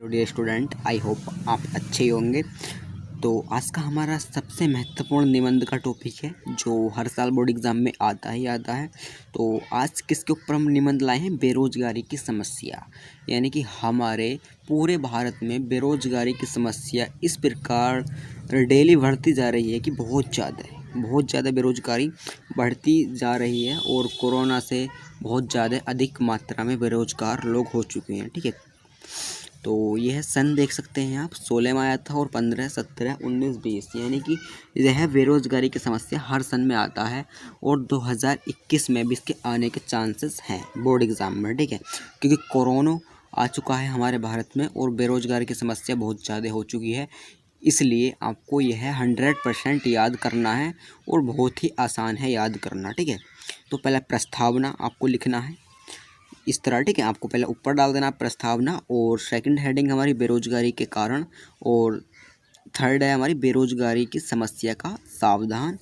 Dear student, I hope आप अच्छे ही होंगे। तो आज का हमारा सबसे महत्वपूर्ण निबंध का टॉपिक है जो हर साल बोर्ड एग्जाम में आता ही आता है। तो आज किसके ऊपर हम निबंध लाए हैं? बेरोजगारी की समस्या। यानी कि हमारे पूरे भारत में बेरोजगारी की समस्या इस प्रकार डेली बढ़ती जा रही है कि बहुत ज़्यादा बेरोजगारी बढ़ती जा रही है और कोरोना से बहुत ज़्यादा अधिक मात्रा में बेरोजगार लोग हो चुके हैं। ठीक है, तो यह सन देख सकते हैं आप, 16 में आया था और 15, 17, 19, 20, यानी कि यह बेरोजगारी की समस्या हर सन में आता है और 2021 में भी इसके आने के चांसेस हैं बोर्ड एग्ज़ाम में। ठीक है, क्योंकि कोरोना आ चुका है हमारे भारत में और बेरोजगारी की समस्या बहुत ज़्यादा हो चुकी है। इसलिए आपको यह 100% याद करना है और बहुत ही आसान है याद करना। ठीक है, तो पहला प्रस्तावना आपको लिखना है इस तरह। ठीक है, आपको पहले ऊपर डाल देना प्रस्तावना, और सेकंड हेडिंग हमारी बेरोजगारी के कारण, और थर्ड है हमारी बेरोजगारी की समस्या का सावधान,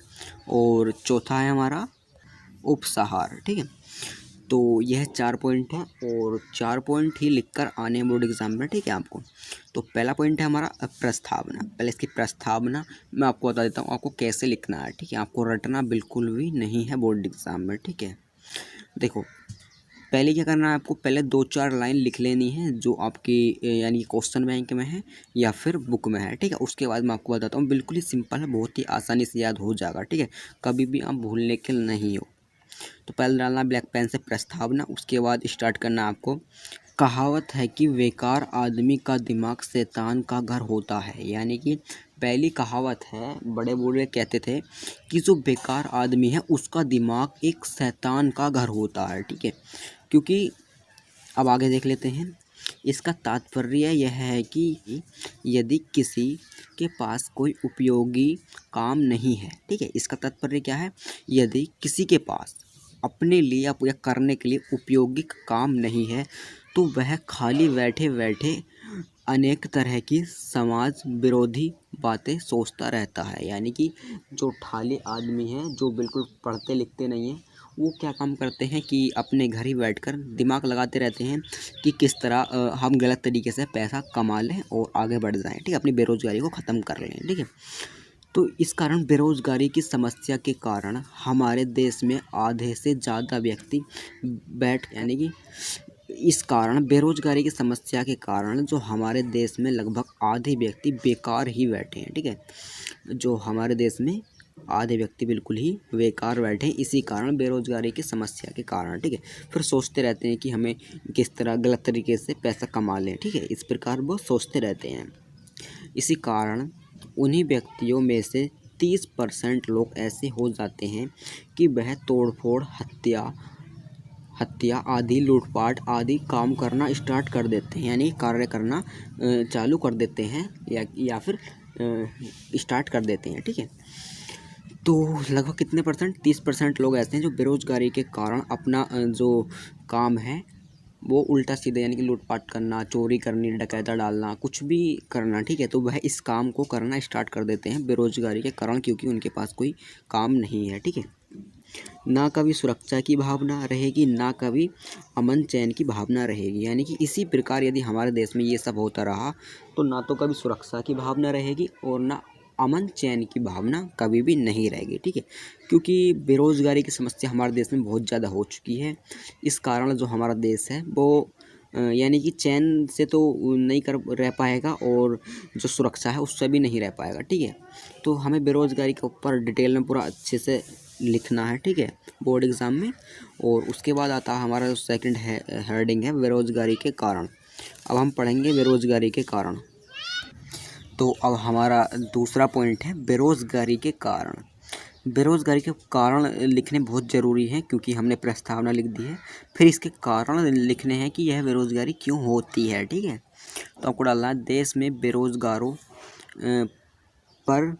और चौथा है हमारा उपसंहार। ठीक है, तो यह 4 पॉइंट है और 4 पॉइंट ही लिखकर आने हैं बोर्ड एग्जाम में। ठीक है, आपको तो पहला पॉइंट है हमारा प्रस्तावना। पहले इसकी प्रस्तावना मैं आपको बता देता हूँ आपको कैसे लिखना है। ठीक है, आपको रटना बिल्कुल भी नहीं है बोर्ड एग्जाम में। ठीक है, देखो पहले क्या करना है, आपको पहले 2-4 लाइन लिख लेनी है जो आपकी यानी क्वेश्चन बैंक में है या फिर बुक में है। ठीक है, उसके बाद मैं आपको बताता हूँ, बिल्कुल ही सिंपल है, बहुत ही आसानी से याद हो जाएगा। ठीक है, कभी भी आप भूलने के नहीं हो। तो पहले डालना ब्लैक पेन से प्रस्तावना, उसके बाद स्टार्ट करना आपको। कहावत है कि बेकार आदमी का दिमाग शैतान का घर होता है। यानी कि पहली कहावत है, बड़े बूढ़े कहते थे कि जो बेकार आदमी है उसका दिमाग एक शैतान का घर होता है। ठीक है, क्योंकि अब आगे देख लेते हैं। इसका तात्पर्य यह है कि यदि किसी के पास कोई उपयोगी काम नहीं है, ठीक है, इसका तात्पर्य क्या है, यदि किसी के पास अपने लिए या करने के लिए उपयोगी काम नहीं है तो वह खाली बैठे बैठे अनेक तरह की समाज विरोधी बातें सोचता रहता है। यानी कि जो ठाले आदमी हैं, जो बिल्कुल पढ़ते लिखते नहीं हैं, वो क्या काम करते हैं कि अपने घर ही बैठकर दिमाग लगाते रहते हैं कि किस तरह हम गलत तरीके से पैसा कमा लें और आगे बढ़ जाएं। ठीक है, अपनी बेरोजगारी को ख़त्म कर लें। ठीक है, तो इस कारण बेरोजगारी की समस्या के कारण हमारे देश में आधे से ज़्यादा व्यक्ति यानी कि इस कारण बेरोजगारी की समस्या के कारण जो हमारे देश में लगभग आधे व्यक्ति बेकार ही बैठे हैं। ठीक है, जो हमारे देश में आधे व्यक्ति बिल्कुल ही बेकार बैठे हैं इसी कारण, बेरोजगारी की समस्या के कारण। ठीक है, फिर सोचते रहते हैं कि हमें किस तरह गलत तरीके से पैसा कमा लें। ठीक है, इस प्रकार वो सोचते रहते हैं। इसी कारण उन्हीं व्यक्तियों में से 30% लोग ऐसे हो जाते हैं कि वह तोड़फोड़, हत्या आदि, लूटपाट आदि काम करना स्टार्ट कर देते हैं, यानी कार्य करना चालू कर देते हैं या फिर स्टार्ट कर देते हैं। ठीक है, तो लगभग कितने परसेंट, 30% लोग ऐसे हैं जो बेरोजगारी के कारण अपना जो काम है वो उल्टा सीधा, यानी कि लूटपाट करना, चोरी करनी, डकैता डालना, कुछ भी करना। ठीक है, तो वह इस काम को करना स्टार्ट कर देते हैं बेरोजगारी के कारण, क्योंकि उनके पास कोई काम नहीं है। ठीक है, ना कभी सुरक्षा की भावना रहेगी, ना कभी अमन चैन की भावना रहेगी। यानी कि इसी प्रकार यदि हमारे देश में ये सब होता रहा तो ना तो कभी सुरक्षा की भावना रहेगी और ना अमन चैन की भावना कभी भी नहीं रहेगी। ठीक है, क्योंकि बेरोजगारी की समस्या हमारे देश में बहुत ज़्यादा हो चुकी है। इस कारण जो हमारा देश है वो यानी कि चैन से तो नहीं कर रह पाएगा और जो सुरक्षा है उससे भी नहीं रह पाएगा। ठीक है, तो हमें बेरोजगारी के ऊपर डिटेल में पूरा अच्छे से लिखना है। ठीक है, बोर्ड एग्ज़ाम में। और उसके बाद आता है हमारा जो सेकंड हेडिंग है, बेरोजगारी के कारण। अब हम पढ़ेंगे बेरोजगारी के कारण। तो अब हमारा दूसरा पॉइंट है बेरोजगारी के कारण। बेरोजगारी के कारण लिखने बहुत ज़रूरी है क्योंकि हमने प्रस्तावना लिख दी है, फिर इसके कारण लिखने हैं कि यह बेरोजगारी क्यों होती है। ठीक है, तो आपको डालना है देश में बेरोजगारों पर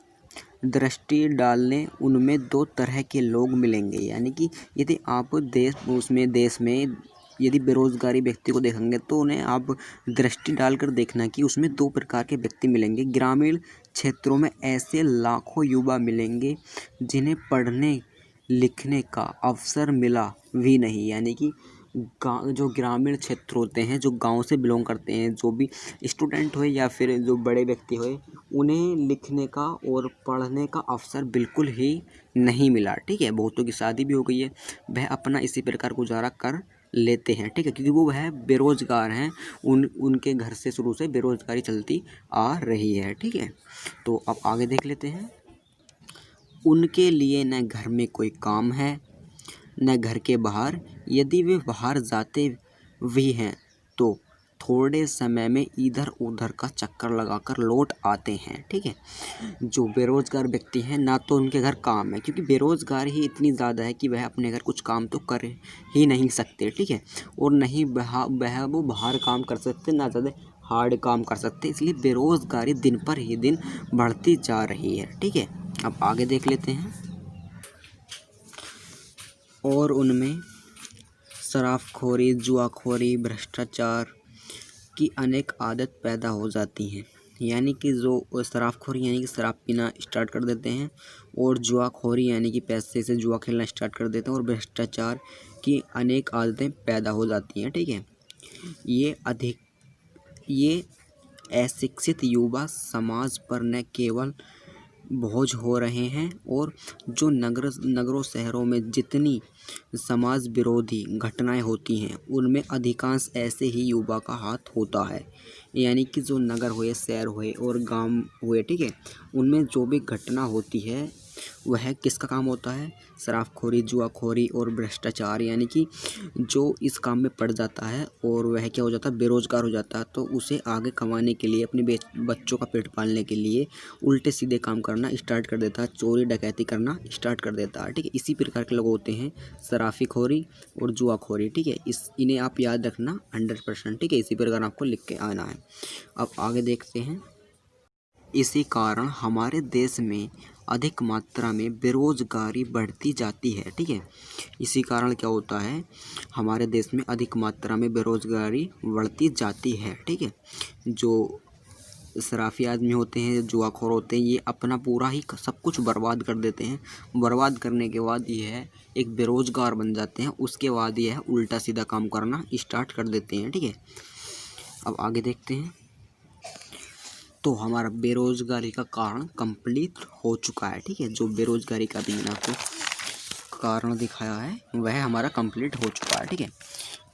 दृष्टि डालने उनमें 2 तरह के लोग मिलेंगे। यानी कि यदि आप देश में यदि बेरोजगारी व्यक्ति को देखेंगे तो उन्हें आप दृष्टि डालकर देखना कि उसमें 2 प्रकार के व्यक्ति मिलेंगे। ग्रामीण क्षेत्रों में ऐसे लाखों युवा मिलेंगे जिन्हें पढ़ने लिखने का अवसर मिला भी नहीं। यानी कि जो ग्रामीण क्षेत्र होते हैं, जो गांव से बिलोंग करते हैं, जो भी स्टूडेंट हो या फिर जो बड़े व्यक्ति हो, उन्हें लिखने का और पढ़ने का अवसर बिल्कुल ही नहीं मिला। ठीक है, बहुतों की शादी भी हो गई है, वह अपना इसी प्रकार गुजारा कर लेते हैं। ठीक है, क्योंकि वो वह बेरोजगार हैं, उनके घर से शुरू से बेरोजगारी चलती आ रही है। ठीक है, तो अब आगे देख लेते हैं। उनके लिए न घर में कोई काम है न घर के बाहर, यदि वे बाहर जाते भी हैं तो थोड़े समय में इधर उधर का चक्कर लगाकर लौट आते हैं। ठीक है, जो बेरोजगार व्यक्ति हैं ना तो उनके घर काम है, क्योंकि बेरोजगार ही इतनी ज़्यादा है कि वह अपने घर कुछ काम तो कर ही नहीं सकते। ठीक है, और नहीं वह वो बाहर काम कर सकते, ना ज़्यादा हार्ड काम कर सकते, इसलिए बेरोजगारी दिन पर ही दिन बढ़ती जा रही है। ठीक है, अब आगे देख लेते हैं। और उनमें शराबखोरी, जुआखोरी, भ्रष्टाचार की अनेक आदत पैदा हो जाती हैं। यानी कि जो शराबखोरी यानी कि शराब पीना स्टार्ट कर देते हैं, और जुआखोरी यानी कि पैसे से जुआ खेलना स्टार्ट कर देते हैं, और भ्रष्टाचार की अनेक आदतें पैदा हो जाती हैं। ठीक है, ये अशिक्षित युवा समाज पर न केवल बोझ हो रहे हैं, और जो नगरों शहरों में जितनी समाज विरोधी घटनाएं होती हैं उनमें अधिकांश ऐसे ही युवा का हाथ होता है। यानी कि जो नगर हुए, शहर हुए और गांव हुए, ठीक है, उनमें जो भी घटना होती है वह किसका काम होता है? शराबखोरी, जुआखोरी और भ्रष्टाचार। यानी कि जो इस काम में पड़ जाता है और वह क्या हो जाता है? बेरोजगार हो जाता है, तो उसे आगे कमाने के लिए, अपने बच्चों का पेट पालने के लिए उल्टे सीधे काम करना स्टार्ट कर देता है, चोरी डकैती करना स्टार्ट कर देता है। ठीक है, इसी प्रकार के लोग होते हैं शराबखोरी और जुआखोरी। ठीक है, इन्हें आप याद रखना 100%। ठीक है, इसी प्रकार आपको लिख के आना है। अब आगे देखते हैं। इसी कारण हमारे देश में अधिक मात्रा में बेरोजगारी बढ़ती जाती है। ठीक है, इसी कारण क्या होता है? हमारे देश में अधिक मात्रा में बेरोजगारी बढ़ती जाती है। ठीक है, जो शराफी आदमी होते हैं, जुआखोर होते हैं, ये अपना पूरा ही सब कुछ बर्बाद कर देते हैं। बर्बाद करने के बाद यह एक बेरोजगार बन जाते हैं, उसके बाद यह उल्टा सीधा काम करना स्टार्ट कर देते हैं। ठीक है, अब आगे देखते हैं। तो हमारा बेरोजगारी का कारण कंप्लीट हो चुका है। ठीक है, जो बेरोजगारी का भी मैंने आपको कारण दिखाया है वह हमारा कंप्लीट हो चुका है। ठीक है,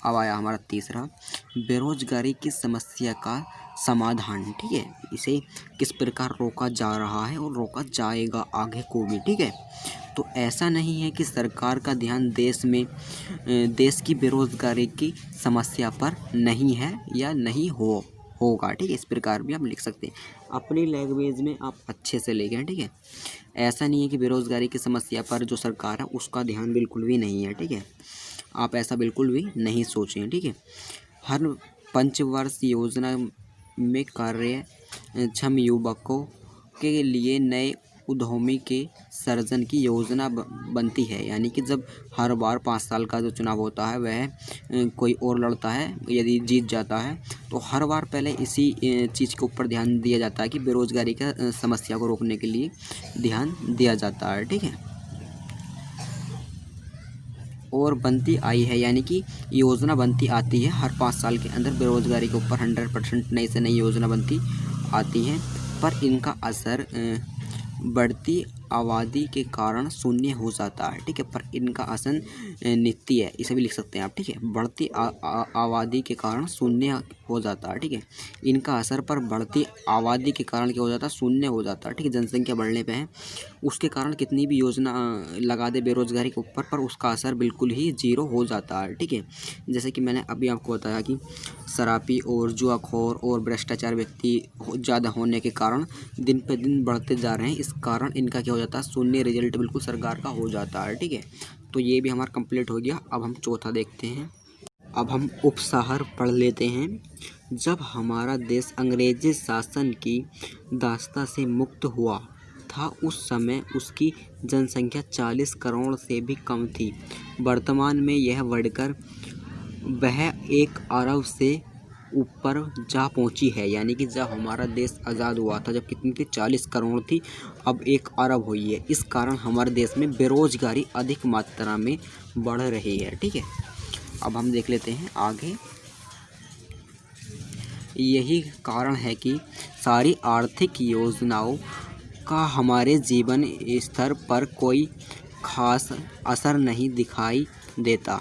अब आया हमारा तीसरा, बेरोजगारी की समस्या का समाधान। ठीक है, इसे किस प्रकार रोका जा रहा है और रोका जाएगा आगे को भी। ठीक है, तो ऐसा नहीं है कि सरकार का ध्यान देश की बेरोजगारी की समस्या पर नहीं है या नहीं होगा। ठीक है, इस प्रकार भी आप लिख सकते हैं, अपनी लैंग्वेज में आप अच्छे से लिखें। ठीक है, ऐसा नहीं है कि बेरोजगारी की समस्या पर जो सरकार है उसका ध्यान बिल्कुल भी नहीं है। ठीक है, आप ऐसा बिल्कुल भी नहीं सोचें। ठीक है, हर पंचवर्ष योजना में कार्यक्षम युवकों के लिए नए उद्यमी के सृजन की योजना बनती है। यानी कि जब हर बार 5 साल का जो चुनाव होता है वह कोई और लड़ता है, यदि जीत जाता है तो हर बार पहले इसी चीज़ के ऊपर ध्यान दिया जाता है कि बेरोजगारी का समस्या को रोकने के लिए ध्यान दिया जाता है। ठीक है, और बनती आई है, यानी कि योजना बनती आती है हर 5 साल के अंदर बेरोजगारी के ऊपर 100% नई से नई योजना बनती आती हैं, पर इनका असर बढ़ती आबादी के कारण शून्य हो जाता है। ठीक है, पर इनका असर नित्य है, इसे भी लिख सकते हैं आप। ठीक है, बढ़ती आबादी के कारण शून्य हो जाता है। ठीक है, इनका असर पर बढ़ती आबादी के कारण क्या हो जाता है? शून्य हो जाता है। ठीक है, जनसंख्या बढ़ने पे है, उसके कारण कितनी भी योजना लगा दे बेरोजगारी के ऊपर, पर उसका असर बिल्कुल ही जीरो हो जाता है। ठीक है, जैसे कि मैंने अभी आपको बताया कि शराबी और जुआखोर और भ्रष्टाचार व्यक्ति ज़्यादा होने के कारण दिन पे दिन बढ़ते जा रहे हैं, इस कारण इनका क्या हो जाता है? शून्य रिजल्ट बिल्कुल सरकार का हो जाता है। ठीक है, तो ये भी हमारा कंप्लीट हो गया। अब हम चौथा देखते हैं। अब हम उपसार पढ़ लेते हैं। जब हमारा देश अंग्रेजी शासन की दास्ता से मुक्त हुआ था, उस समय उसकी जनसंख्या 40 करोड़ से भी कम थी। वर्तमान में यह बढ़कर वह 1 अरब से ऊपर जा पहुंची है। यानी कि जब हमारा देश आज़ाद हुआ था, जब कितनी थी? 40 करोड़ थी, अब 1 अरब हुई है। इस कारण हमारे देश में बेरोजगारी अधिक मात्रा में बढ़ रही है। ठीक है, अब हम देख लेते हैं आगे। यही कारण है कि सारी आर्थिक योजनाओं का हमारे जीवन स्तर पर कोई खास असर नहीं दिखाई देता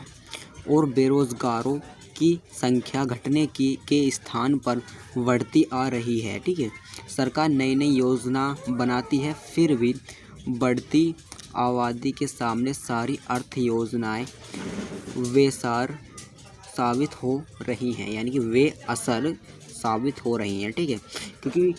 और बेरोजगारों की संख्या घटने के स्थान पर बढ़ती आ रही है। ठीक है, सरकार नई नई योजना बनाती है, फिर भी बढ़ती आबादी के सामने सारी अर्थ योजनाएं बेअसर साबित हो रही हैं, यानी कि बेअसर साबित हो रही हैं। ठीक है, क्योंकि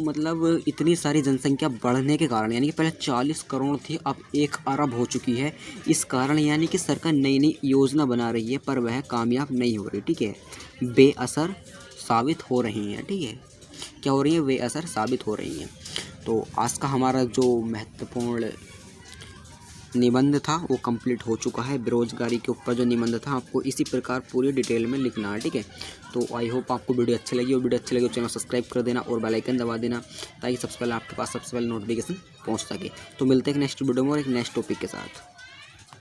मतलब इतनी सारी जनसंख्या बढ़ने के कारण, यानी कि पहले 40 करोड़ थी, अब 1 अरब हो चुकी है। इस कारण यानी कि सरकार नई नई योजना बना रही है पर वह कामयाब नहीं हो रही। ठीक है, बेअसर साबित हो रही हैं। ठीक है, क्या हो रही है? बेअसर साबित हो रही हैं। तो आज का हमारा जो महत्वपूर्ण निबंध था वो कंप्लीट हो चुका है। बेरोजगारी के ऊपर जो निबंध था आपको इसी प्रकार पूरी डिटेल में लिखना है। ठीक है, तो आई होप आपको वीडियो अच्छी लगी हो। वीडियो अच्छी लगी तो चैनल सब्सक्राइब कर देना और बेल आइकन दबा देना ताकि सबसे पहले आपके पास सबसे पहले नोटिफिकेशन पहुंच सके। तो मिलते हैं नेक्स्ट वीडियो में और एक नेक्स्ट टॉपिक के साथ।